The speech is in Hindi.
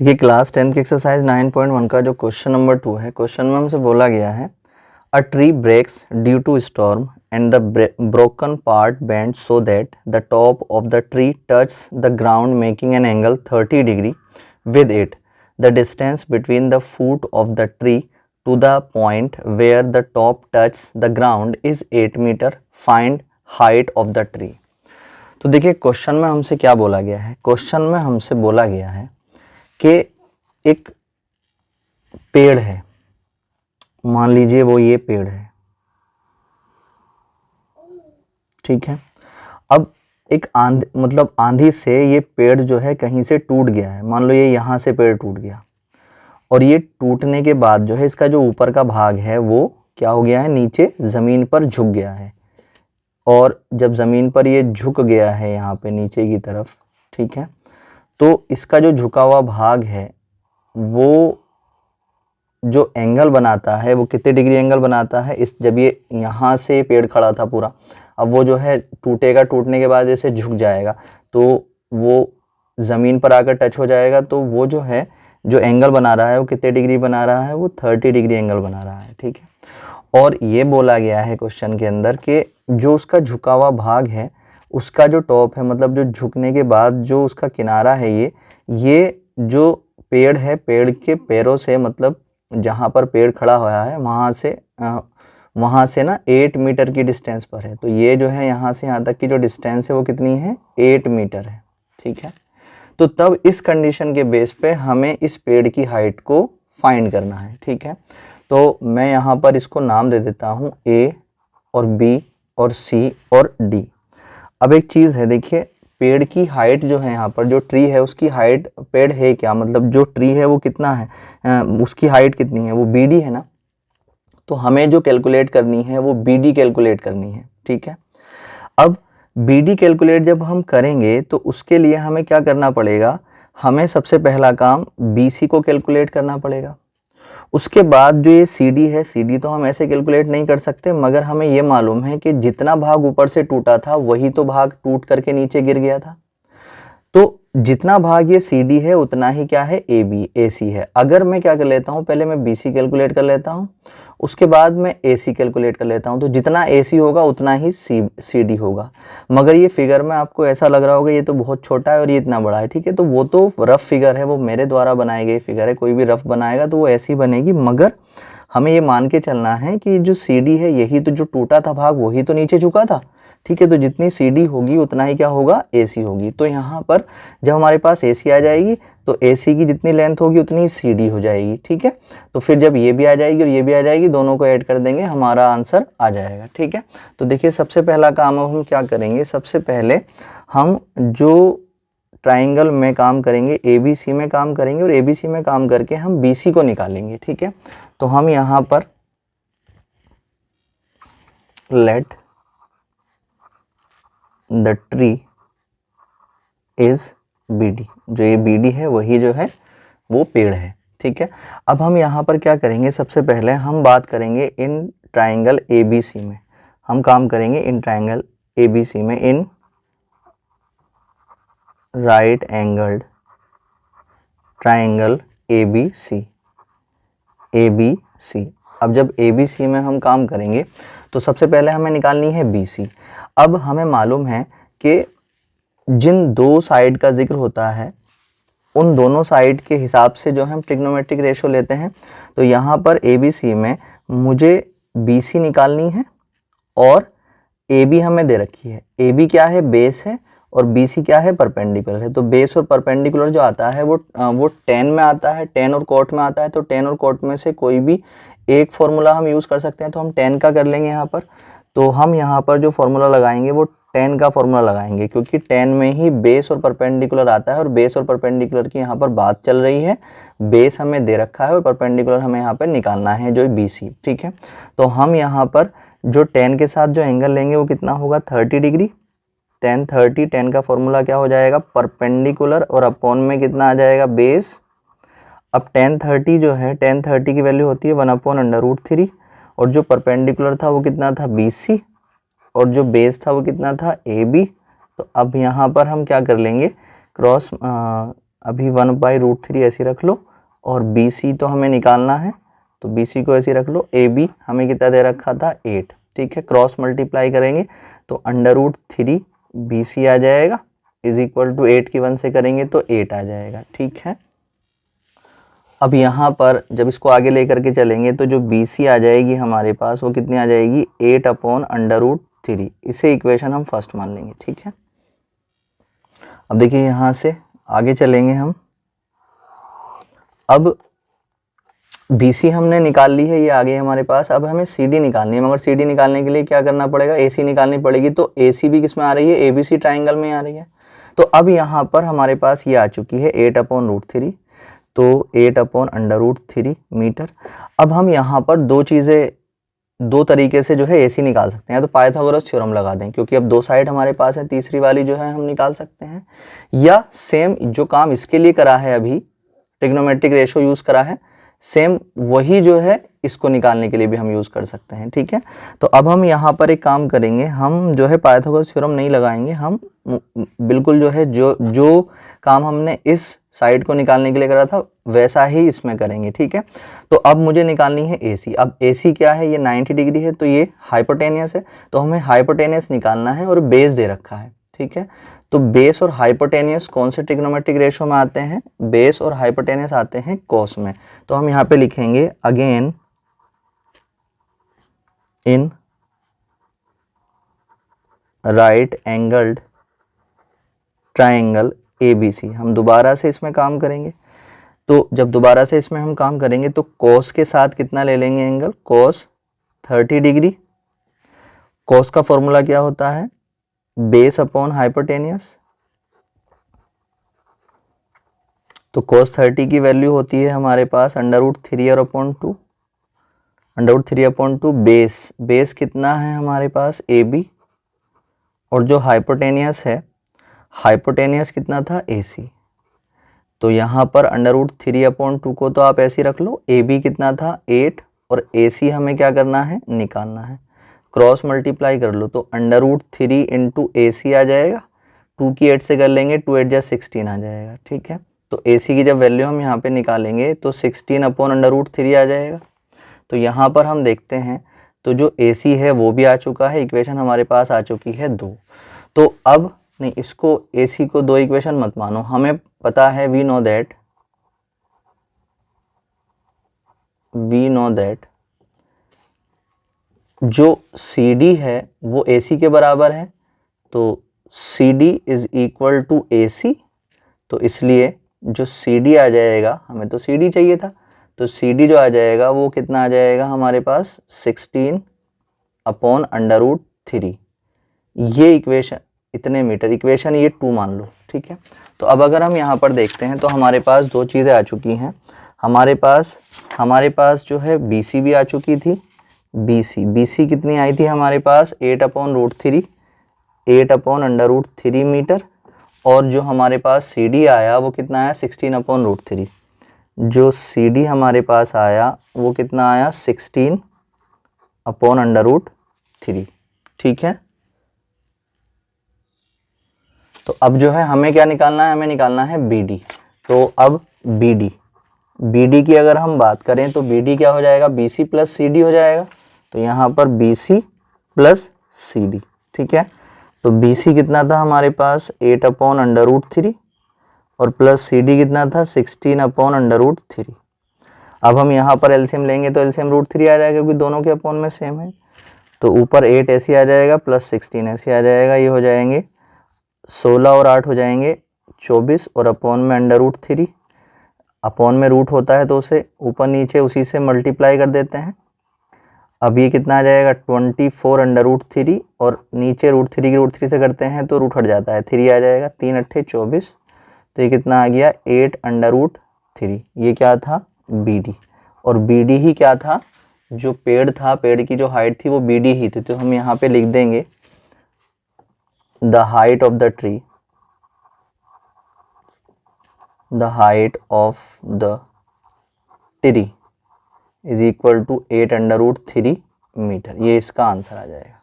देखिए क्लास 10 की एक्सरसाइज 9.1 का जो क्वेश्चन नंबर 2 है, क्वेश्चन में हमसे बोला गया है a tree breaks due to storm and the broken part bend so that the top of the tree touch the ground making an angle 30 degree with it the distance between the foot of the tree to the point where the top touch the ground is 8 metre, find height of the tree. तो देखिए क्वेश्चन में हमसे क्या बोला गया है, क्वेश्चन में हमसे बोला गया है कि एक पेड़ है, मान लीजिए वो ये पेड़ है, ठीक है। अब एक आंधी से ये पेड़ जो है कहीं से टूट गया है, मान लो ये यहाँ से पेड़ टूट गया और ये टूटने के बाद जो है इसका जो ऊपर का भाग है वो क्या हो गया है, नीचे ज़मीन पर झुक गया है। और जब ज़मीन पर ये झुक गया है यहाँ पे नीचे की तरफ, ठीक है, तो इसका जो झुका हुआ भाग है वो जो एंगल बनाता है वो कितने डिग्री एंगल बनाता है, इस जब ये यहाँ से पेड़ खड़ा था पूरा, अब वो जो है टूटेगा, टूटने के बाद ऐसे झुक जाएगा तो वो ज़मीन पर आकर टच हो जाएगा, तो वो जो है जो एंगल बना रहा है वो कितने डिग्री बना रहा है, वो 30 डिग्री एंगल बना रहा है, ठीक है। और ये बोला गया है क्वेश्चन के अंदर कि जो उसका झुका हुआ भाग है उसका जो टॉप है, मतलब जो झुकने के बाद जो उसका किनारा है, ये जो पेड़ है, पेड़ के पैरों से, मतलब जहाँ पर पेड़ खड़ा हुआ है वहाँ से ना 8 मीटर की डिस्टेंस पर है। तो ये जो है यहाँ से यहाँ तक की जो डिस्टेंस है वो कितनी है, 8 मीटर है, ठीक है। तो तब इस कंडीशन के बेस पे हमें इस पेड़ की हाइट को फाइंड करना है, ठीक है। तो मैं यहाँ पर इसको नाम दे देता हूँ A और B और C और D। अब एक चीज़ है, देखिए पेड़ की हाइट जो है, यहाँ पर जो ट्री है उसकी हाइट, पेड़ है क्या, मतलब जो ट्री है वो कितना है, उसकी हाइट कितनी है, वो BD है ना। तो हमें जो कैलकुलेट करनी है वो BD कैलकुलेट करनी है, ठीक है। अब BD कैलकुलेट जब हम करेंगे तो उसके लिए हमें क्या करना पड़ेगा, हमें सबसे पहला काम BC को कैलकुलेट करना पड़ेगा। उसके बाद जो ये CD है, CD तो हम ऐसे कैलकुलेट नहीं कर सकते, मगर हमें ये मालूम है कि जितना भाग ऊपर से टूटा था वही तो भाग टूट करके नीचे गिर गया था। तो जितना भाग ये CD है उतना ही क्या है, AC है। अगर मैं क्या कर लेता हूँ, पहले मैं BC कैलकुलेट कर लेता हूँ, उसके बाद मैं AC कैलकुलेट कर लेता हूँ। तो जितना AC होगा उतना ही CD होगा। मगर ये फिगर में आपको ऐसा लग रहा होगा ये तो बहुत छोटा है और ये इतना बड़ा है, ठीक है। तो वो तो रफ फिगर है, वो मेरे द्वारा बनाई गई फिगर है, कोई भी रफ बनाएगा तो वो ऐसी बनेगी। मगर हमें ये मान के चलना है कि जो CD है यही तो जो टूटा था भाग वही तो नीचे झुका था, ठीक है। तो जितनी CD होगी उतना ही क्या होगा, AC होगी। तो यहाँ पर जब हमारे पास AC आ जाएगी तो AC की जितनी लेंथ होगी उतनी CD हो जाएगी, ठीक है। तो फिर जब ये भी आ जाएगी और ये भी आ जाएगी, दोनों को ऐड कर देंगे, हमारा आंसर आ जाएगा, ठीक है। तो देखिए सबसे पहला काम अब हम क्या करेंगे, सबसे पहले हम जो ट्राइंगल में काम करेंगे, ABC में काम करेंगे और ABC में काम करके हम BC को निकालेंगे, ठीक है। तो हम यहाँ पर let the tree is BD, जो ये BD है वही जो है वो पेड़ है, ठीक है। अब हम यहाँ पर क्या करेंगे, सबसे पहले हम बात करेंगे इन ट्राइंगल ABC में, हम काम करेंगे इन ट्राइंगल ABC में, in right angled triangle ABC। अब जब ABC में हम काम करेंगे तो सबसे पहले हमें निकालनी है BC। अब हमें मालूम है कि जिन दो साइड का जिक्र होता है उन दोनों साइड के हिसाब से जो हम ट्रिग्नोमेट्रिक रेशो लेते हैं। तो यहाँ पर ABC में मुझे BC निकालनी है और AB हमें दे रखी है। AB क्या है, बेस है, और BC क्या है, परपेंडिकुलर है। तो बेस और परपेंडिकुलर जो आता है वो टेन में आता है, टेन और कोट में आता है। तो टेन और कोट में से कोई भी एक फॉर्मूला हम यूज़ कर सकते हैं, तो हम टेन का कर लेंगे यहाँ पर। तो हम यहाँ पर जो फॉर्मूला लगाएंगे वो टेन का फॉर्मूला लगाएंगे, क्योंकि टेन में ही बेस और परपेंडिकुलर आता है और बेस और परपेंडिकुलर की यहाँ पर बात चल रही है। बेस हमें दे रखा है और परपेंडिकुलर हमें यहाँ पर निकालना है जो BC, ठीक है। तो हम यहाँ पर जो टेन के साथ जो एंगल लेंगे वो कितना होगा, 30 डिग्री। टेन 30, टेन का फॉर्मूला क्या हो जाएगा, परपेंडिकुलर, और अपॉन में कितना आ जाएगा, बेस। अब टेन 30 जो है, टेन 30 की वैल्यू होती है 1/√3, और जो परपेंडिकुलर था वो कितना था, BC, और जो बेस था वो कितना था, AB। तो अब यहाँ पर हम क्या कर लेंगे, क्रॉस अभी 1/√3 ऐसे रख लो, और BC तो हमें निकालना है, तो BC को ऐसे रख लो। AB हमें कितना दे रखा था 8, ठीक है। क्रॉस मल्टीप्लाई करेंगे तो √3 BC आ जाएगा इज इक्वल टू 8 की 1 से करेंगे तो 8 आ जाएगा, ठीक है। अब यहाँ पर जब इसको आगे लेकर के चलेंगे तो जो BC आ जाएगी हमारे पास वो कितनी आ जाएगी 8/√3। इसे इक्वेशन हम फर्स्ट मान लेंगे, ठीक है। अब देखिए यहाँ से आगे चलेंगे हम। अब BC हमने निकाल ली है, ये आ गई हमारे पास। अब हमें CD निकालनी है, मगर CD निकालने के लिए क्या करना पड़ेगा, AC निकालनी पड़ेगी। तो AC भी किस में आ रही है, ABC ट्राइंगल में आ रही है। तो अब यहाँ पर हमारे पास ये आ चुकी है 8/√3, तो 8/√3 मीटर। अब हम यहाँ पर दो तरीके से जो है AC निकाल सकते हैं। तो पाइथागोरस थ्योरम लगा दें, क्योंकि अब दो साइड हमारे पास है, तीसरी वाली जो है हम निकाल सकते हैं। या सेम जो काम इसके लिए करा है, अभी ट्रिग्नोमेट्रिक रेशो यूज करा है, सेम वही जो है इसको निकालने के लिए भी हम यूज कर सकते हैं, ठीक है। तो अब हम यहाँ पर एक काम करेंगे, हम जो है पाइथागोरस थ्योरम नहीं लगाएंगे, हम बिल्कुल जो है जो काम हमने इस साइड को निकालने के लिए करा था वैसा ही इसमें करेंगे, ठीक है। तो अब मुझे निकालनी है AC। अब AC क्या है, ये 90 डिग्री है, तो ये हाइपोटेनियस है, तो हमें हाइपोटेनियस निकालना है, और बेस दे रखा है, ठीक है। तो बेस और हाइपोटेनियस कौन से ट्रिग्नोमेट्रिक रेशो में आते हैं, बेस और हाइपोटेनियस आते हैं कॉस में। तो हम यहाँ पे लिखेंगे again in right angled triangle ABC। हम दोबारा से इसमें काम करेंगे, तो जब दोबारा से इसमें हम काम करेंगे तो कॉस के साथ कितना ले लेंगे एंगल, कॉस 30 डिग्री। कॉस का फॉर्मूला क्या होता है, बेस अपॉन हाइपोटेनियस। तो cos 30 की वैल्यू होती है हमारे पास √3/2। √3/2 बेस कितना है हमारे पास AB, और जो हाइपोटेनियस है, हाइपोटेनियस कितना था AC। तो यहाँ पर √3/2 को तो आप ऐसे रख लो, AB कितना था 8, और AC हमें क्या करना है, निकालना है। क्रॉस मल्टीप्लाई कर लो तो √3 × AC आ जाएगा, 2 की 8 से कर लेंगे, 2 8 जा 16 आ जाएगा, ठीक है। तो AC की जब वैल्यू हम यहाँ पे निकालेंगे तो 16/√3 आ जाएगा। तो यहाँ पर हम देखते हैं, तो जो AC है वो भी आ चुका है, इक्वेशन हमारे पास आ चुकी है 2। तो अब नहीं, इसको AC को 2 इक्वेशन मत मानो, हमें पता है वी नो दैट जो CD है वो AC के बराबर है। तो CD is equal to AC, तो इसलिए जो CD आ जाएगा, हमें तो CD चाहिए था, तो CD जो आ जाएगा वो कितना आ जाएगा हमारे पास 16/√3। ये इक्वेशन इतने मीटर, इक्वेशन ये 2 मान लो, ठीक है। तो अब अगर हम यहाँ पर देखते हैं तो हमारे पास दो चीज़ें आ चुकी हैं। हमारे पास जो है BC भी आ चुकी थी। BC कितनी आई थी हमारे पास 8/√3 मीटर, और जो हमारे पास CD आया वो कितना आया 16/√3। जो CD हमारे पास आया वो कितना आया 16/√3, ठीक है। तो अब जो है हमें क्या निकालना है, हमें निकालना है BD। तो अब BD की अगर हम बात करें तो BD क्या हो जाएगा, BC + CD हो जाएगा। तो यहाँ पर BC + CD, ठीक है। तो BC कितना था हमारे पास 8/√3, और प्लस CD कितना था 16/√3। अब हम यहाँ पर एलसीएम लेंगे तो एलसीएम √3 आ जाएगा, क्योंकि दोनों के अपॉन में सेम है। तो ऊपर 8 ऐसे आ जाएगा, प्लस 16 ऐसे आ जाएगा, ये हो जाएंगे 16 और 8 हो जाएंगे 24, और अपॉन में √3। अपॉन में रूट होता है तो उसे ऊपर नीचे उसी से मल्टीप्लाई कर देते हैं। अब ये कितना आ जाएगा 24/√3, और नीचे √3 की √3 से करते हैं तो रूट हट जाता है, 3 आ जाएगा, 3 8 24। तो ये कितना आ गया 8/√3। ये क्या था BD, और BD ही क्या था, जो पेड़ था, पेड़ की जो हाइट थी वो BD ही थी। तो हम यहाँ पे लिख देंगे the height of the tree is equal to 8/√3 metre. ये इसका आंसर आ जाएगा।